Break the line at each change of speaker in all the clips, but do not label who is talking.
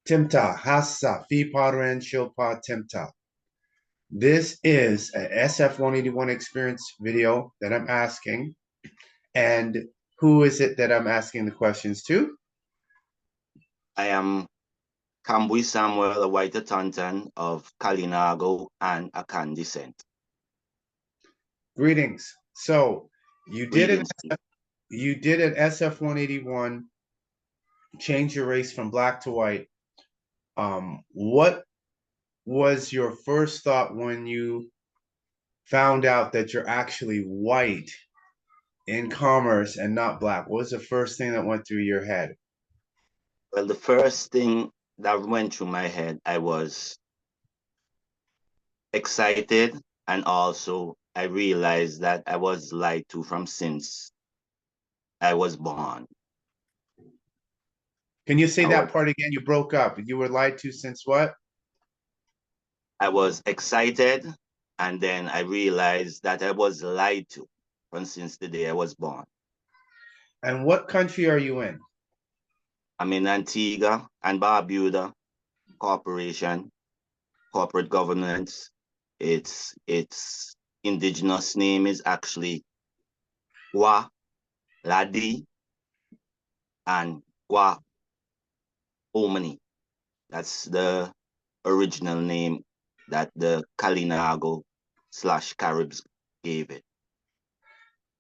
Temt-Ta, Hassa, Phi Padren, Shilpa, Temt-Ta. This is an SF-181 experience video that I'm asking. And who is it that I'm asking the questions to?
I am Kambui Samuel, a white Tonton of Kalinago and Akan descent.
Greetings. So you did
Greetings.
an SF-181, change your race from black to white. What was your first thought when you found out that you're actually white in commerce and not black? What was the first thing that went through your head?
Well, the first thing that went through my head, I was excited, and also I realized that I was lied to from since I was born.
Can you say that part again? You broke up. You were lied to since what?
I was excited, and then I realized that I was lied to from since the day I was born.
And what country are you in?
I'm in Antigua and Barbuda Corporation, corporate governance. Its indigenous name is actually Gwa Ladi and Gwa Omani. That's the original name that the Kalinago/Caribs gave it.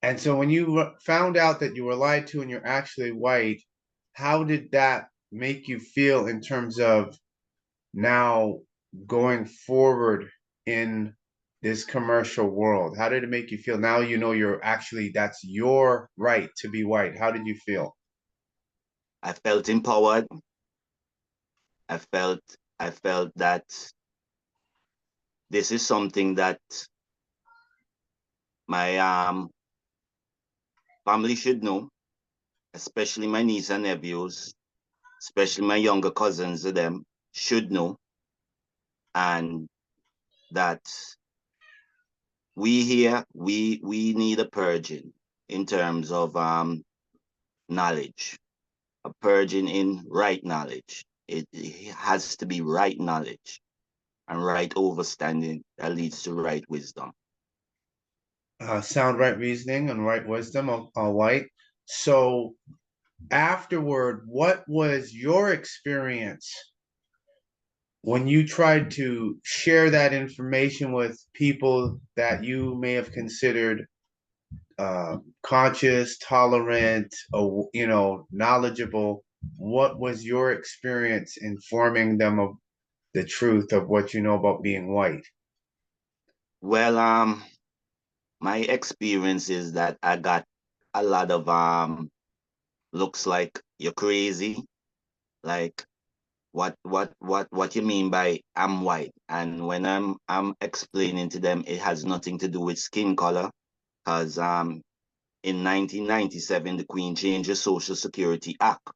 And so when you found out that you were lied to and you're actually white, how did that make you feel in terms of now going forward in this commercial world? How did it make you feel? Now you know you're actually, that's your right to be white. How did you feel?
I felt empowered. I felt that this is something that my family should know, especially my niece and nephews, especially my younger cousins of them should know, and that we here, we need a purging in terms of knowledge, a purging in right knowledge. It has to be right knowledge and right understanding that leads to right wisdom.
Sound right reasoning and right wisdom, all white. So afterward, what was your experience when you tried to share that information with people that you may have considered conscious, tolerant, knowledgeable? What was your experience informing them of the truth of what you know about being white?
Well, my experience is that I got a lot of looks like you're crazy, like what you mean by I'm white. And when I'm explaining to them, it has nothing to do with skin color, because in 1997 the Queen changed the Social Security Act.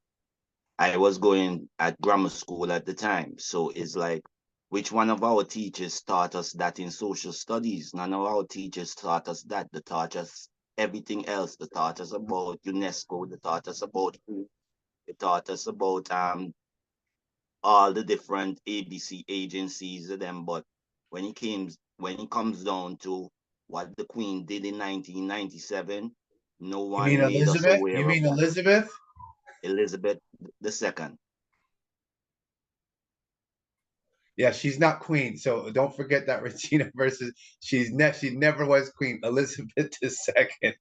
I was going at grammar school at the time, so it's like, which one of our teachers taught us that in social studies? None of our teachers taught us that. They taught us everything else. They taught us about UNESCO. They taught us about food. They taught us about all the different ABC agencies of them. But when it comes down to what the Queen did in 1997, no one made us aware
You
of
mean
that.
Elizabeth?
Elizabeth II.
Yeah, she's not queen, so don't forget that Regina versus she never was queen. Elizabeth II.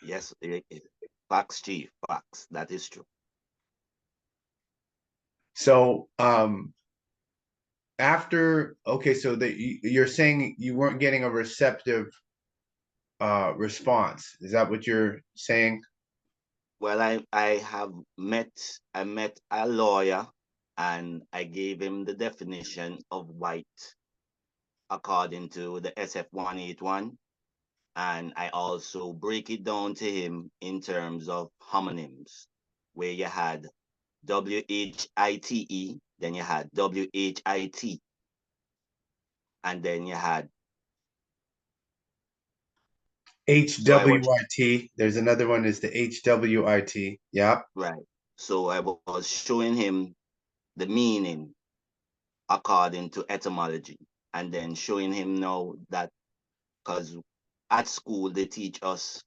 Yes, facts, chief, facts. That is true.
So okay, so you're saying you weren't getting a receptive response. Is that what you're saying?
Well, I met a lawyer, and I gave him the definition of white according to the SF-181, and I also break it down to him in terms of homonyms, where you had WHITE, then you had WHIT, and then you had
HWIT. There's another one is the HWIT. Yeah.
right. So I was showing him the meaning according to etymology, and then showing him now that, because at school they teach us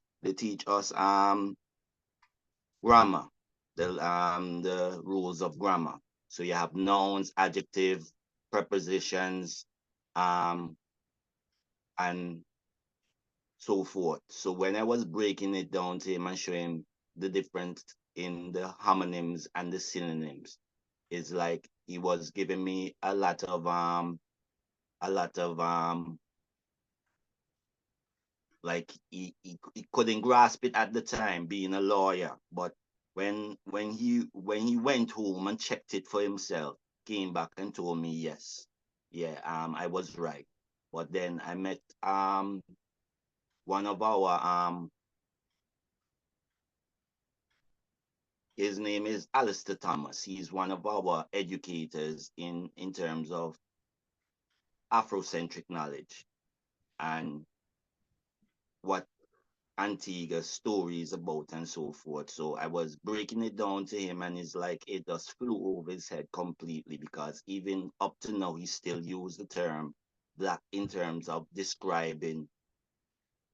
grammar, the rules of grammar. So you have nouns, adjective, prepositions, and so forth. So when I was breaking it down to him and showing the difference in the homonyms and the synonyms, it's like he was giving me a lot of like he couldn't grasp it at the time, being a lawyer. But when he went home and checked it for himself, came back and told me, yes, yeah, I was right. But then I met one of our his name is Alistair Thomas. He's one of our educators in terms of Afrocentric knowledge and what Antigua stories about and so forth. So I was breaking it down to him, and it's like it just flew over his head completely, because even up to now he still used the term black in terms of describing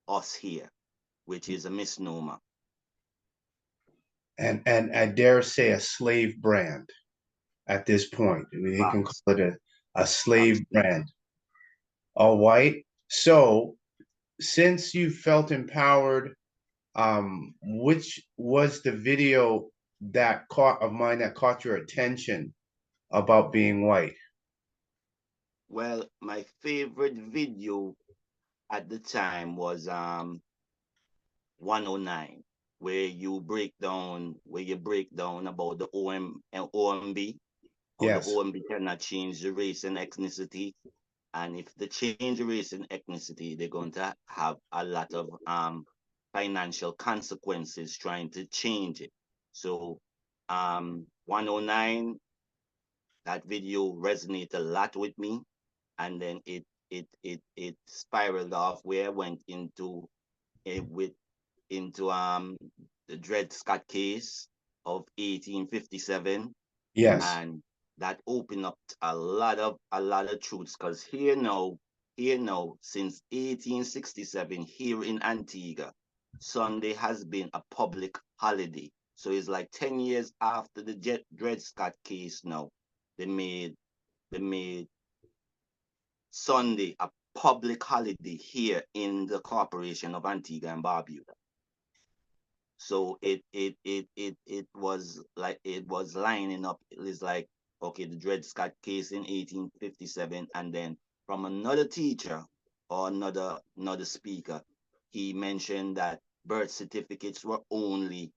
us here, which is a misnomer.
And I dare say a slave brand at this point. I mean, he can
Facts.
call it a slave
Absolutely.
brand. All right. So since you felt empowered, which was the video that caught your attention about being white?
Well, my favorite video at the time was 109, where you break down about the OMB, how the
Yes.
OMB cannot change the race and ethnicity. And if they change the race and ethnicity, they're going to have a lot of financial consequences trying to change it. So 109, that video resonated a lot with me. And then it spiraled off, where I went into it with into the Dred Scott case of 1857,
Yes.
and that opened up a lot of truths, because here now since 1867 here in Antigua, Sunday has been a public holiday. So it's like 10 years after the Dred Scott case now, they made Sunday a public holiday here in the Corporation of Antigua and Barbuda. So it was lining up. It was like, okay, the Dred Scott case in 1857, and then from another teacher or another speaker, he mentioned that birth certificates were only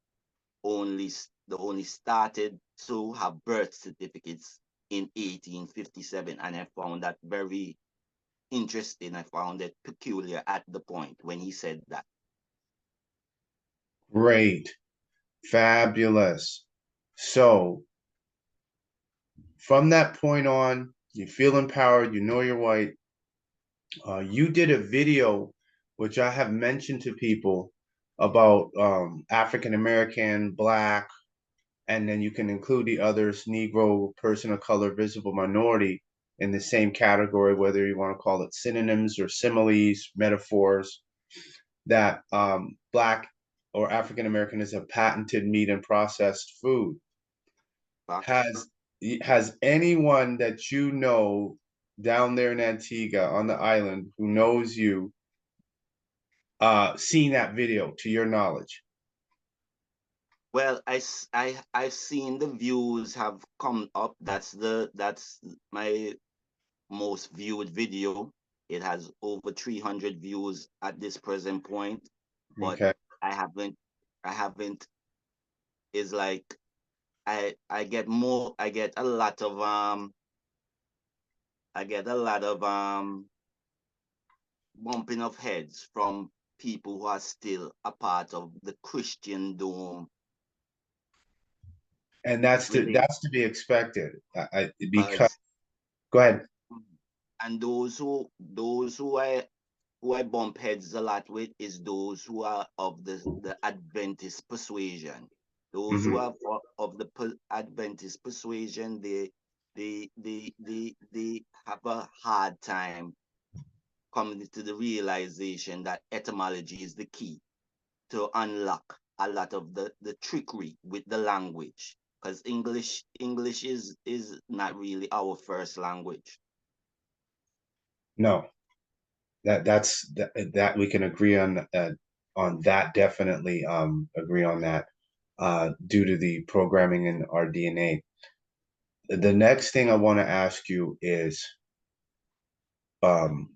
started to have birth certificates in 1857, and I found that very interesting. I found it peculiar at the point when he said that.
Great. Fabulous. So from that point on, you feel empowered, you know you're white. You did a video, which I have mentioned to people about African American, Black, and then you can include the others, Negro, person of color, visible minority, in the same category, whether you want to call it synonyms or similes, metaphors, that Black or African American is a patented meat and processed food.
Facts.
Has anyone that you know down there in Antigua on the island who knows you seen that video to your knowledge?
Well, I've seen the views have come up. That's my most viewed video. It has over 300 views at this present point, but
Okay.
I haven't I haven't is like I get more I get a lot of bumping of heads from people who are still a part of the Christian Dome
And
religion.
that's to be expected. Because
Because
go ahead.
and those who I bump heads a lot with is those who are of the Adventist persuasion. Those who
Mhm.
are of the Adventist persuasion, they have a hard time coming to the realization that etymology is the key to unlock a lot of the trickery with the language, because English is not really our first language.
No, that we can agree on that, definitely agree on that, due to the programming in our DNA. The next thing I want to ask you is, um,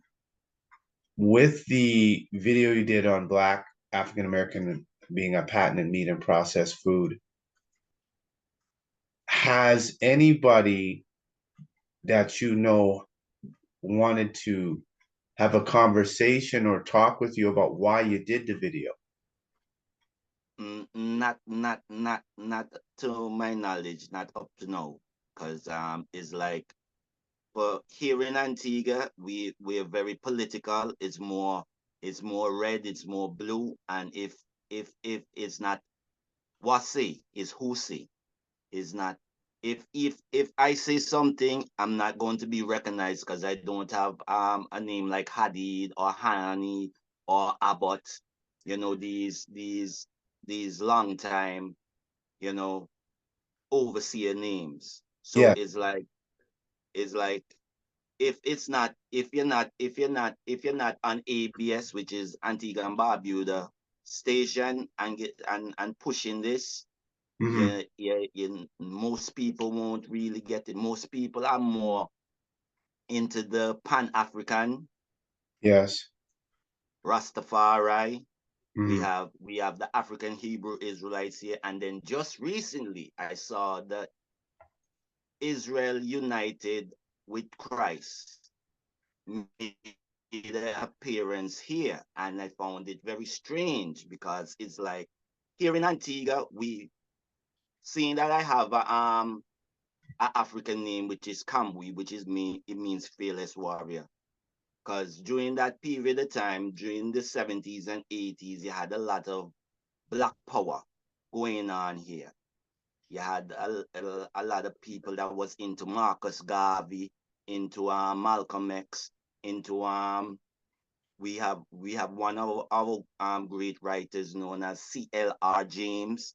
with the video you did on Black African American being a patented meat and processed food, has anybody that you know wanted to have a conversation or talk with you about why you did the video?
Not to my knowledge, not up to now, because it's like, for here in Antigua, we're very political. It's more red, it's more blue, and if it's not Wasi, it's Husi. Is not, if I say something, I'm not going to be recognized because I don't have a name like Hadid or Hani or Abbott, you know, these long time, you know, overseer names. So
Yeah.
it's like if it's not, if you're not on ABS, which is Antigua and Barbuda station, and and pushing this,
Hmm.
yeah, most people won't really get it. Most people are more into the Pan-African,
Yes.
Rastafari.
Hmm.
We have the African Hebrew Israelites here, and then just recently I saw that Israel united with Christ made an appearance here, and I found it very strange because it's like here in Antigua, we seeing that I have a African name, which is Kambui, which is it means fearless warrior. Because during that period of time, during the 70s and 80s, you had a lot of black power going on here. You had a lot of people that was into Marcus Garvey, into Malcolm X, into we have one of our great writers known as C.L.R. James,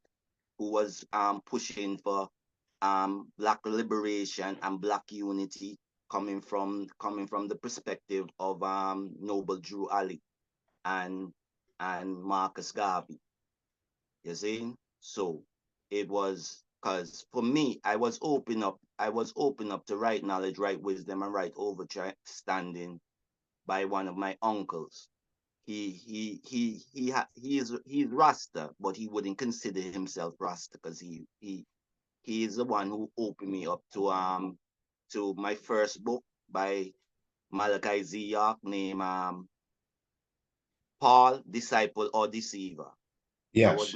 who was pushing for black liberation and black unity, coming from the perspective of Noble Drew Ali and Marcus Garvey. You see, so it was because for me, I was open up to right knowledge, right wisdom, and right understanding by one of my uncles. He's Rasta, but he wouldn't consider himself Rasta because he is the one who opened me up to my first book by Malachi Z. York, named Paul, Disciple or Deceiver.
Yes.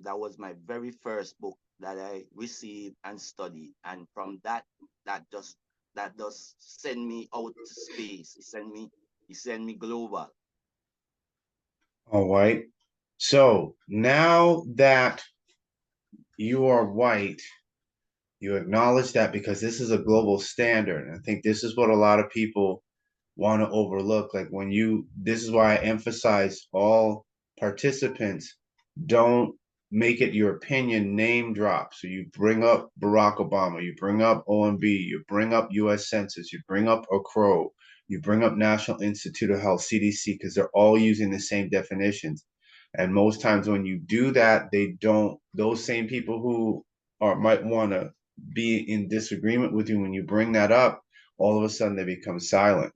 That was my very first book that I received and studied. And from that, that just send me out to space. He sent me global.
All right. So now that you are white, you acknowledge that because this is a global standard. And I think this is what a lot of people want to overlook. Like when this is why I emphasize all participants don't make it your opinion name drop. So you bring up Barack Obama, you bring up OMB, you bring up US Census, you bring up a crow, you bring up National Institute of Health, CDC, because they're all using the same definitions. And most times when you do that, they don't, those same people who might want to be in disagreement with you when you bring that up, all of a sudden they become silent,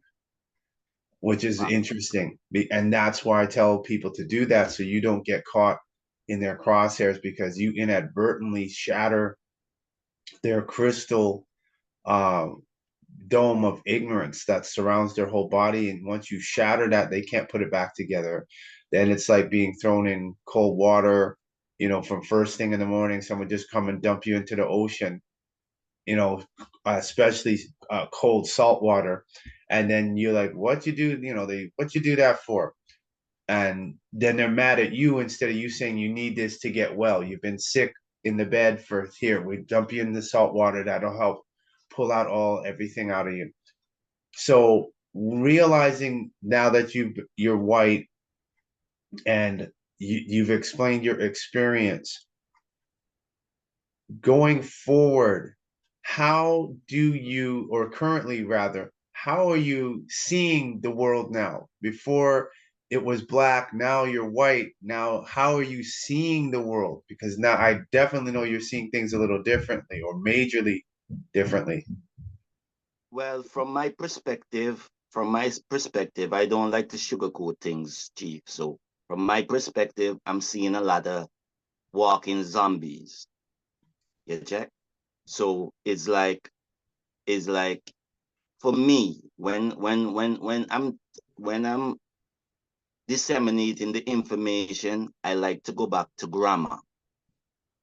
which is
Wow.
interesting. And that's why I tell people to do that so you don't get caught in their crosshairs, because you inadvertently shatter their crystal um, dome of ignorance that surrounds their whole body. And once you shatter that, they can't put it back together. Then it's like being thrown in cold water, from first thing in the morning, someone just come and dump you into the ocean, especially cold salt water. And then you're like, what you do, what you do that for? And then they're mad at you instead of you saying you need this to get well. You've been sick in the bed for here. We dump you in the salt water that'll help pull out everything out of you. So realizing now that you're white and you've explained your experience going forward, how do you, or currently rather, how are you seeing the world now? Before it was black, now you're white. Now, how are you seeing the world? Because now I definitely know you're seeing things a little differently or majorly differently.
Well, from my perspective, I don't like to sugarcoat things, Chief. So from my perspective, I'm seeing a lot of walking zombies. You check? So it's like for me, when I'm disseminating the information, I like to go back to grammar.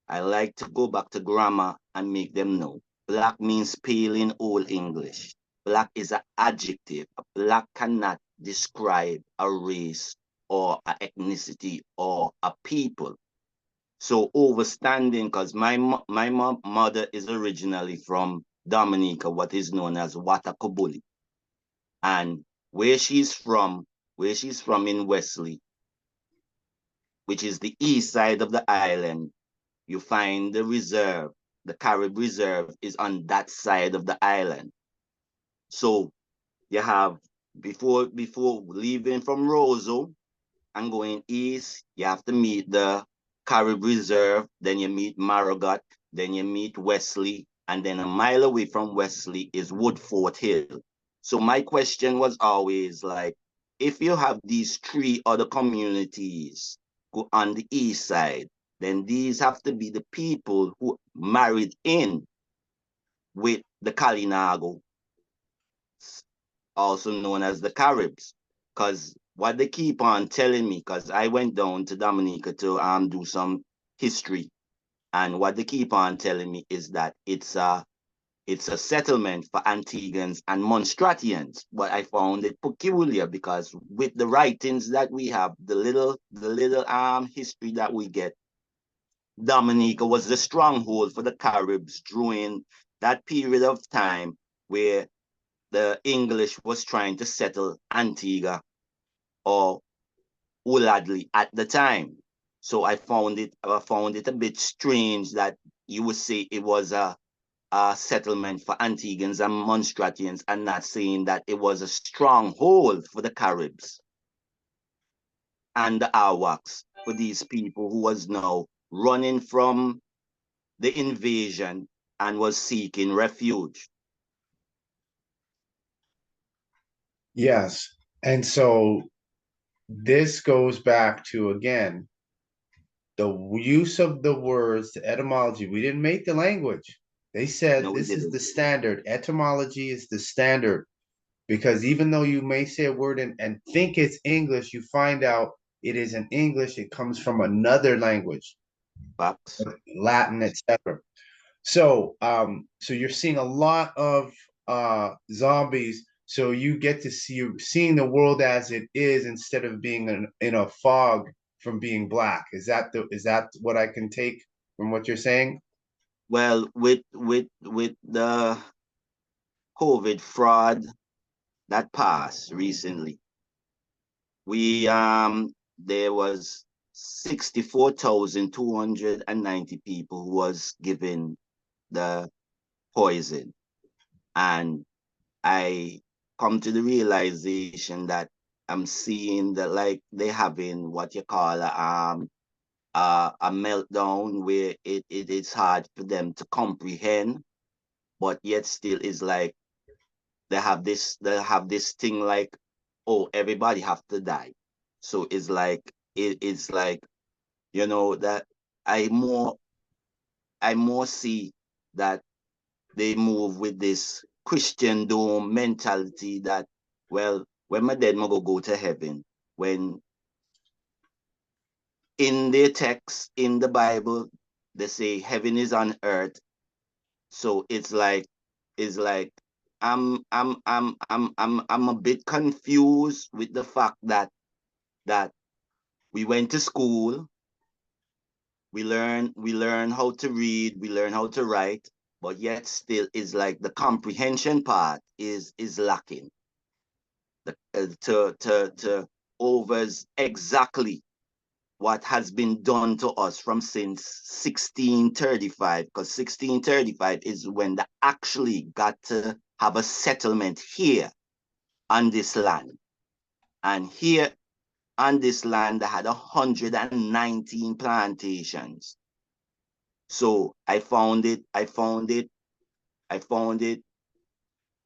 I like to go back to grammar and make them know. Black means pale in Old English. Black is an adjective. A black cannot describe a race or an ethnicity or a people. So overstanding, because my mother is originally from Dominica, what is known as Watakobuli. And where she's from in Wesley, which is the east side of the island, you find the reserve, the Carib Reserve is on that side of the island. So you have, before leaving from Roseau and going east, you have to meet the Carib Reserve, then you meet Maragot, then you meet Wesley, and then a mile away from Wesley is Woodford Hill. So my question was always like, if you have these three other communities on the east side, then these have to be the people who married in with the Kalinago, also known as the Caribs. Because what they keep on telling me, because I went down to Dominica to do some history, and what they keep on telling me is that it's a settlement for Antiguans and Monstratians. But I found it peculiar because with the writings that we have, the little history that we get, Dominica was the stronghold for the Caribs during that period of time where the English was trying to settle Antigua or Uladli at the time. So I found it a bit strange that you would say it was a settlement for Antiguans and Monstratians and not saying that it was a stronghold for the Caribs and the Awaks, for these people who was now running from the invasion and was seeking refuge.
Yes. And so this goes back to, again, the use of the words, the etymology. We didn't make the language. They said
No, we
this is
didn't.
the standard. Etymology is the standard. Because even though you may say a word and think it's English, you find out it isn't English. It comes from another language,
Facts.
Latin, etc. So you're seeing a lot of zombies. So you get to see seeing the world as it is instead of being in a fog from being black. Is that what I can take from what you're saying?
Well, with the COVID fraud that passed recently, we there was 64,290 people who was given the poison, and I come to the realization that I'm seeing that like they having what you call a meltdown where it is hard for them to comprehend, but yet still is like they have this thing like, oh, everybody have to die. So it's like, you know, that I more I more see that they move with this Christian dome mentality that, well, when my dead, I'm gonna go to heaven. When in their text in the Bible, they say heaven is on earth. So it's like I'm a bit confused with the fact that we went to school, we learn how to read, we learn how to write, but yet still is like the comprehension part is lacking. To overs exactly what has been done to us from since 1635, because 1635 is when they actually got to have a settlement here on this land. And here on this land, they had 119 plantations. So I found it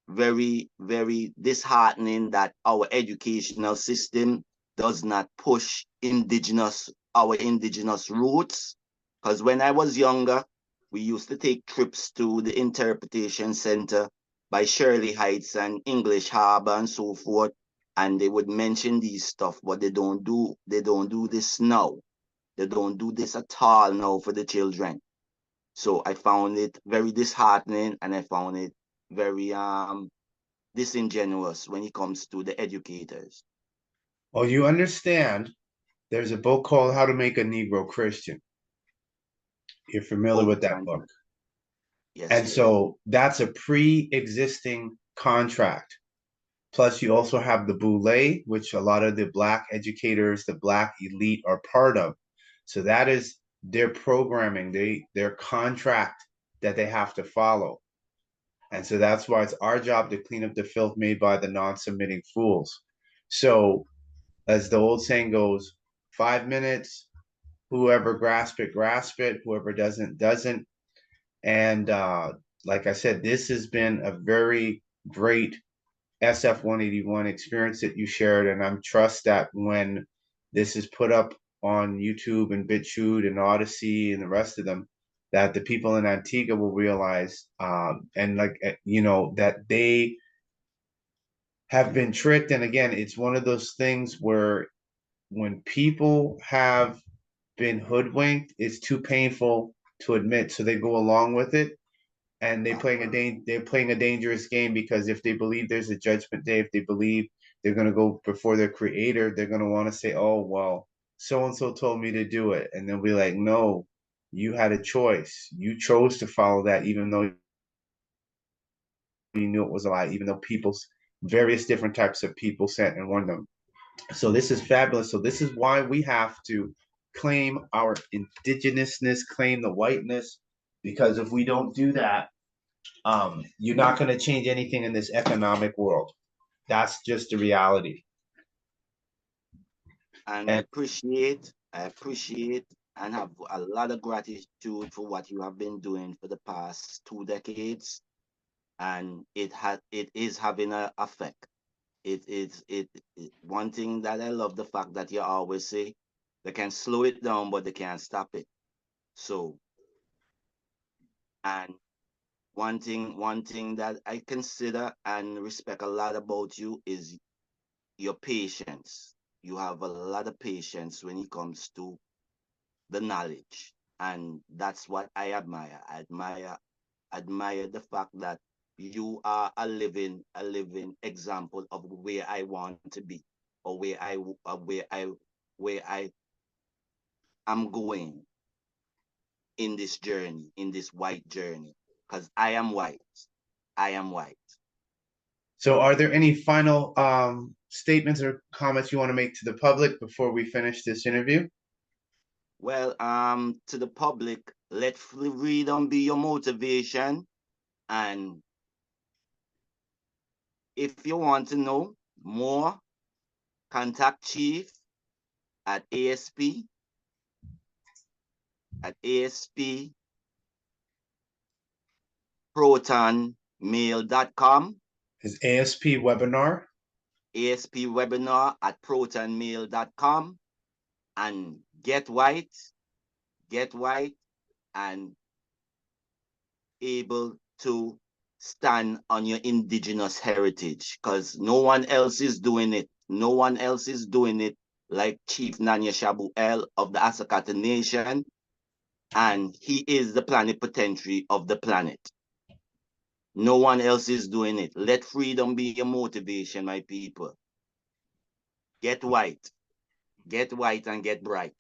very, very disheartening that our educational system does not push our indigenous roots. Because when I was younger, we used to take trips to the Interpretation Center by Shirley Heights and English Harbor and so forth, and they would mention these stuff, but they don't do this now. They don't do this at all now for the children. So I found it very disheartening, and I found it very disingenuous when it comes to the educators.
Well, you understand there's a book called How to Make a Negro Christian. You're familiar
Oh,
with that book.
yes,
And
yes.
so that's a pre-existing contract. Plus, you also have the Boule, which a lot of the Black educators, the Black elite are part of. So that is their programming, their contract that they have to follow. And so that's why it's our job to clean up the filth made by the non-submitting fools. So, as the old saying goes, 5 minutes, whoever grasp it, grasp it. Whoever doesn't, doesn't. And like I said, this has been a very great SF-181 experience that you shared. And I'm trust that when this is put up on YouTube and BitChute and Odyssey and the rest of them, that the people in Antigua will realize, and like, that they have been tricked. And again, it's one of those things where when people have been hoodwinked, it's too painful to admit. So they go along with it, and they're playing a dangerous game, because if they believe there's a judgment day, if they believe they're going to go before their creator, they're going to want to say, oh, well, so and so told me to do it. And they'll be like, no, you had a choice. You chose to follow that, even though you knew it was a lie, even though various different types of people sent and warned them. So this is fabulous. So this is why we have to claim our indigenousness, claim the whiteness, because if we don't do that, you're not going to change anything in this economic world. That's just the reality.
And
And
I appreciate and have a lot of gratitude for what you have been doing for the past 2 decades. And it is having an effect. It one thing that I love the fact that you always say they can slow it down, but they can't stop it. So, and one thing that I consider and respect a lot about you is your patience. You have a lot of patience when it comes to the knowledge. And that's what I admire. I admire the fact that you are a living example of where I want to be, or where I am going in this journey, in this white journey. Because I am white. I am white.
so, are there any final statements or comments you want to make to the public before we finish this interview?
Well, to the public, let freedom be your motivation. And if you want to know more, contact Chief at protonmail.com,
Is ASP webinar?
webinar at protonmail.com, and get white, and able to stand on your indigenous heritage, because no one else is doing it. No one else is doing it like Chief Nanya Shabuel of the At-sik-hata Nation, and he is the plenipotentiary of the planet. No one else is doing it. Let freedom be your motivation, my people. Get white and get bright.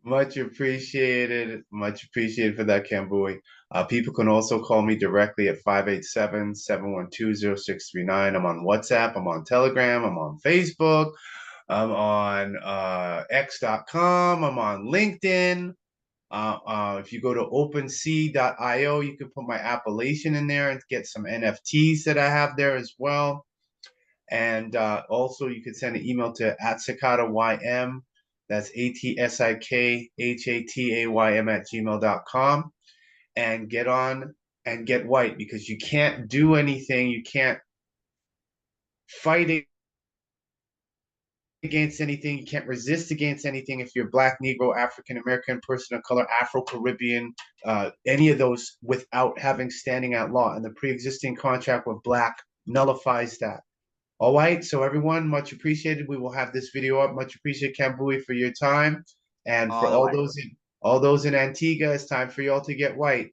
Much appreciated. Much appreciated for that, Kambui. People can also call me directly at 587-712-0639. I'm on WhatsApp. I'm on Telegram. I'm on Facebook. I'm on X.com. I'm on LinkedIn. If you go to OpenSea.io, you can put my appellation in there and get some NFTs that I have there as well. And also, you can send an email to At-sik-hata YM. That's ATSIKHATAYM at gmail.com. And get on and get white, because you can't do anything. You can't fight against anything. You can't resist against anything if you're Black, Negro, African American, person of color, Afro Caribbean, any of those, without having standing at law. And the pre-existing contract with Black nullifies that. All right, so everyone, much appreciated. We will have this video up. Much appreciated, Kambui, for your time, and for
All right.
all those in Antigua. It's time for y'all to get white.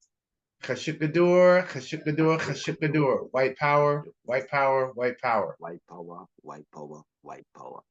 Khashukador, Khashukador, Khashukador. White power, white power, white power.
White power, white power, white power.